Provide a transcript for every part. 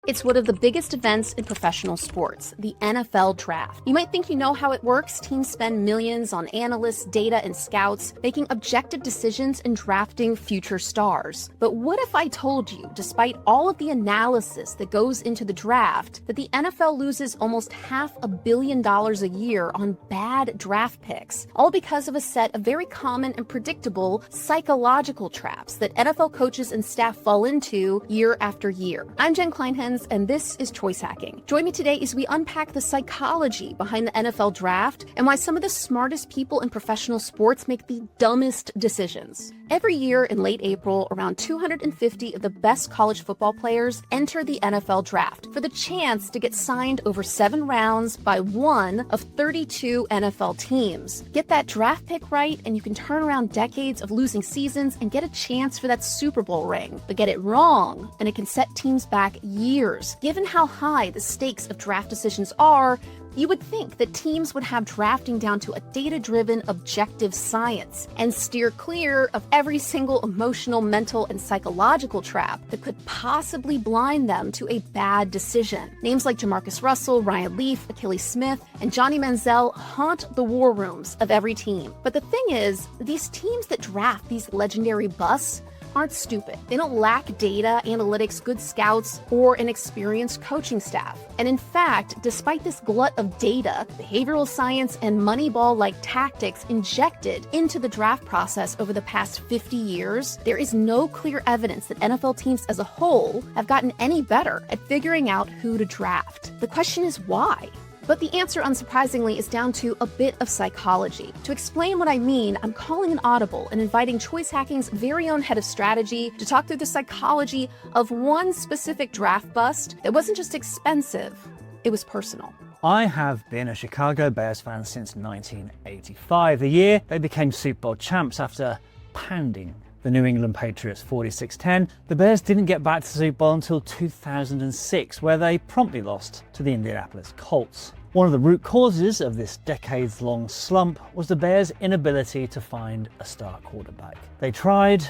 It's one of the biggest events in professional sports, the NFL Draft. You might think you know how it works. Teams spend millions on analysts, data, and scouts, making objective decisions and drafting future stars. But what if I told you, despite all of the analysis that goes into the draft, that the NFL loses almost $500 million a year on bad draft picks, all because of a set of very common and predictable psychological traps that NFL coaches and staff fall into year after year? I'm Jen Clinehens, and this is Choice Hacking. Join me today as we unpack the psychology behind the NFL Draft and why some of the smartest people in professional sports make the dumbest decisions. Every year in late April, around 250 of the best college football players enter the NFL Draft for the chance to get signed over 7 rounds by one of 32 NFL teams. Get that draft pick right, and you can turn around decades of losing seasons and get a chance for that Super Bowl ring. But get it wrong, and it can set teams back years. Given how high the stakes of draft decisions are, you would think that teams would have drafting down to a data-driven, objective science and steer clear of every single emotional, mental, and psychological trap that could possibly blind them to a bad decision. Names like Jamarcus Russell, Ryan Leaf, Achilles Smith, and Johnny Manziel haunt the war rooms of every team. But the thing is, these teams that draft these legendary busts aren't stupid. They don't lack data, analytics, good scouts, or an experienced coaching staff. And in fact, despite this glut of data, behavioral science, and Moneyball-like tactics injected into the draft process over the past 50 years, there is no clear evidence that NFL teams as a whole have gotten any better at figuring out who to draft. The question is why? But the answer, unsurprisingly, is down to a bit of psychology. To explain what I mean, I'm calling an audible and inviting Choice Hacking's very own head of strategy to talk through the psychology of one specific draft bust that wasn't just expensive, it was personal. I have been a Chicago Bears fan since 1985, the year they became Super Bowl champs after pounding the New England Patriots 46-10. The Bears didn't get back to the Super Bowl until 2006, where they promptly lost to the Indianapolis Colts. One of the root causes of this decades-long slump was the Bears' inability to find a star quarterback. They tried.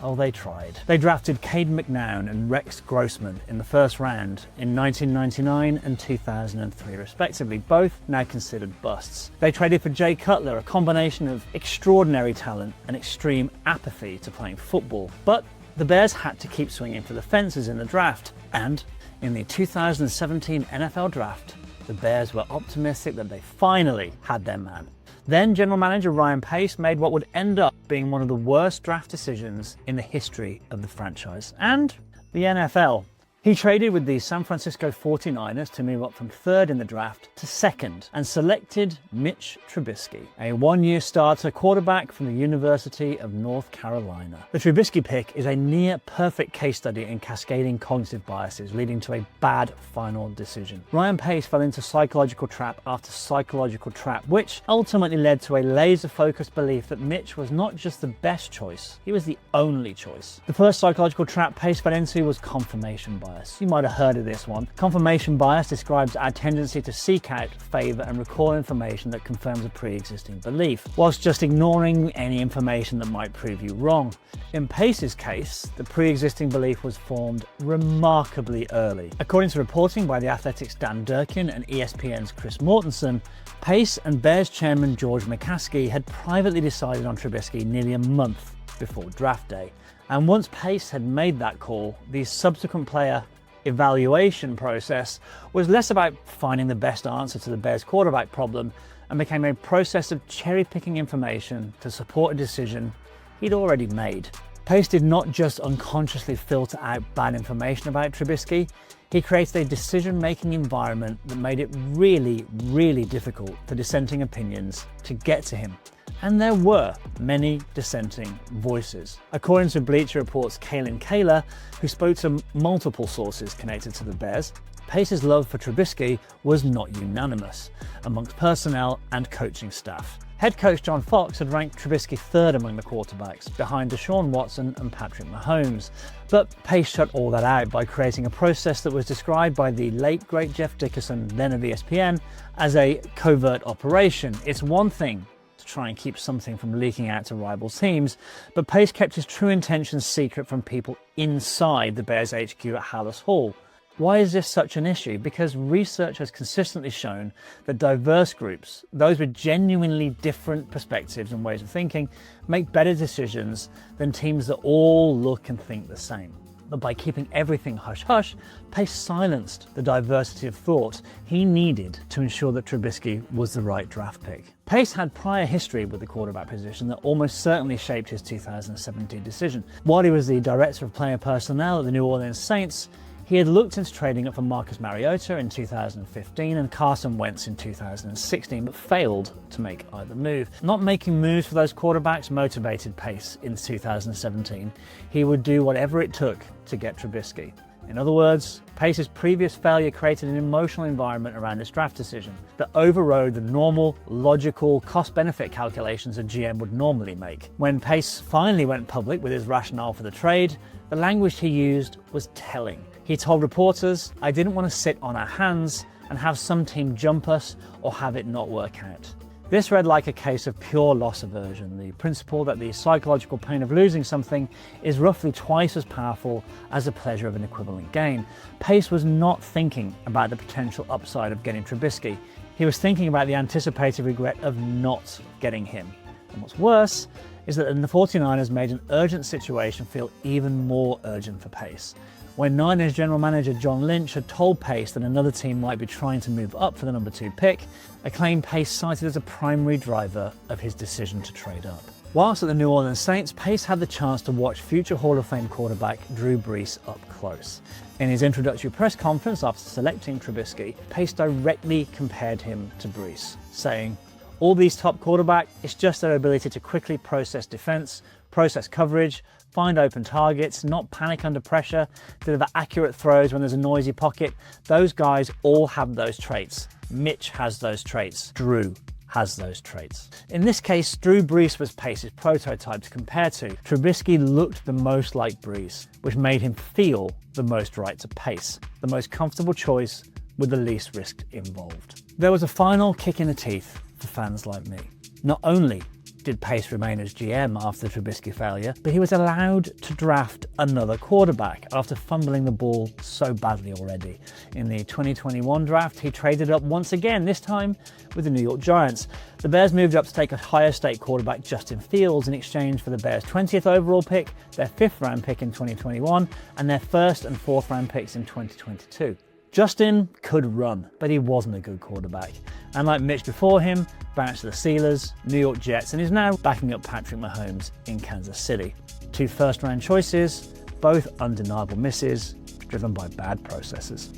They drafted Cade McNown and Rex Grossman in the first round in 1999 and 2003 respectively, both now considered busts. They traded for Jay Cutler, a combination of extraordinary talent and extreme apathy to playing football. But the Bears had to keep swinging for the fences in the draft, and in the 2017 NFL Draft, the Bears were optimistic that they finally had their man. Then general manager Ryan Pace made what would end up being one of the worst draft decisions in the history of the franchise and the NFL. He traded with the San Francisco 49ers to move up from 3rd in the draft to 2nd and selected Mitch Trubisky, a 1-year starter quarterback from the University of North Carolina. The Trubisky pick is a near-perfect case study in cascading cognitive biases, leading to a bad final decision. Ryan Pace fell into psychological trap after psychological trap, which ultimately led to a laser-focused belief that Mitch was not just the best choice, he was the only choice. The first psychological trap Pace fell into was confirmation bias. You might have heard of this one. Confirmation bias describes our tendency to seek out, favor, and recall information that confirms a pre-existing belief, whilst just ignoring any information that might prove you wrong. In Pace's case, the pre-existing belief was formed remarkably early. According to reporting by The Athletic's Dan Durkin and ESPN's Chris Mortensen, Pace and Bears chairman George McCaskey had privately decided on Trubisky nearly a month before draft day. And once Pace had made that call, the subsequent player evaluation process was less about finding the best answer to the Bears' quarterback problem and became a process of cherry-picking information to support a decision he'd already made. Pace did not just unconsciously filter out bad information about Trubisky, he created a decision-making environment that made it really, really difficult for dissenting opinions to get to him. And there were many dissenting voices. According to Bleacher Report's Kalen Kaler, who spoke to multiple sources connected to the Bears, Pace's love for Trubisky was not unanimous amongst personnel and coaching staff. Head coach John Fox had ranked Trubisky 3rd among the quarterbacks, behind Deshaun Watson and Patrick Mahomes. But Pace shut all that out by creating a process that was described by the late great Jeff Dickerson, then of ESPN, as a covert operation. It's one thing to try and keep something from leaking out to rival teams, but Pace kept his true intentions secret from people inside the Bears HQ at Hallis Hall. Why is this such an issue? Because research has consistently shown that diverse groups, those with genuinely different perspectives and ways of thinking, make better decisions than teams that all look and think the same. But by keeping everything hush-hush, Pace silenced the diversity of thought he needed to ensure that Trubisky was the right draft pick. Pace had prior history with the quarterback position that almost certainly shaped his 2017 decision. While he was the director of player personnel at the New Orleans Saints, he had looked into trading up for Marcus Mariota in 2015 and Carson Wentz in 2016, but failed to make either move. Not making moves for those quarterbacks motivated Pace in 2017. He would do whatever it took to get Trubisky. In other words, Pace's previous failure created an emotional environment around his draft decision that overrode the normal, logical cost-benefit calculations a GM would normally make. When Pace finally went public with his rationale for the trade, the language he used was telling. He told reporters, "I didn't want to sit on our hands and have some team jump us or have it not work out." This read like a case of pure loss aversion, the principle that the psychological pain of losing something is roughly twice as powerful as the pleasure of an equivalent gain. Pace was not thinking about the potential upside of getting Trubisky. He was thinking about the anticipated regret of not getting him. And what's worse is that the 49ers made an urgent situation feel even more urgent for Pace. When Niners general manager John Lynch had told Pace that another team might be trying to move up for the number 2 pick, a claim Pace cited as a primary driver of his decision to trade up. Whilst at the New Orleans Saints, Pace had the chance to watch future Hall of Fame quarterback Drew Brees up close. In his introductory press conference after selecting Trubisky, Pace directly compared him to Brees, saying, "All these top quarterbacks, it's just their ability to quickly process defense, process coverage, find open targets, not panic under pressure, deliver accurate throws when there's a noisy pocket. Those guys all have those traits. Mitch has those traits. Drew has those traits." In this case, Drew Brees was Pace's prototype to compare to. Trubisky looked the most like Brees, which made him feel the most right to Pace, the most comfortable choice with the least risk involved. There was a final kick in the teeth for fans like me. Not only did Pace remain as GM after the Trubisky failure, but he was allowed to draft another quarterback after fumbling the ball so badly already. In the 2021 draft, he traded up once again, this time with the New York Giants. The Bears moved up to take Ohio State quarterback Justin Fields in exchange for the Bears' 20th overall pick, their 5th round pick in 2021, and their 1st and 4th round picks in 2022. Justin could run, but he wasn't a good quarterback. And like Mitch before him, bounced to the Steelers, New York Jets, and is now backing up Patrick Mahomes in Kansas City. 2 first-round choices, both undeniable misses, driven by bad processes.